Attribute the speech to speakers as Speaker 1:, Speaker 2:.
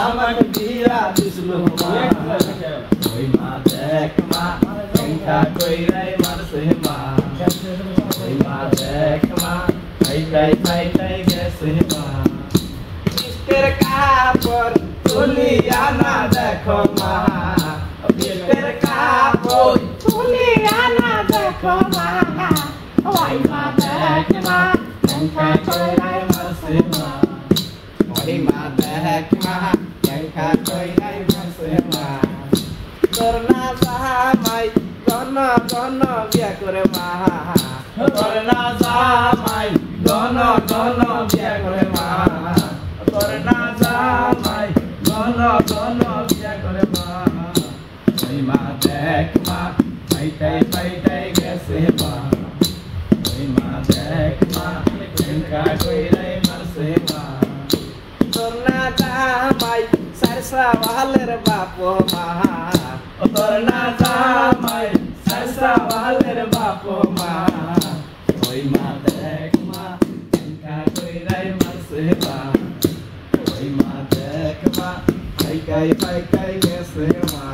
Speaker 1: আমার বিয়া দিছিল ওই মা দেখ মা কেঙ্কা কইরাই মারছে মা ওই মা দেখ মা ফাইটাই গেছে মা ইস্তের কাপড় তুলিয়া না দেখো মা ইস্তের কাপড় তুলিয়া না দেখো মা ওই মা দেখ মা কেঙ্কা কইরাই মারছে মা ওই মা দেখ মা কেঙ্কা কইরাই মারছে মা তোর না জামাই গন বিয়া করে মা তোর না জামাই গন বিয়া করে মা তোর না জামাই গন বিয়া করে মা ওই মা দেখ মা ফাইটাই গেছে মা ওই মা দেখ মা কেঙ্কা কইরাই মারছে মা তোর না জামাই সারসা ওয়ালের বাপ মা তোর না জামাই সারসা ওয়ালের বাপ মা ওই মা দেখ মা কেঙ্কা কইরাই মারছে মা ওই মা দেখ মা ফাইকাই গেছে মা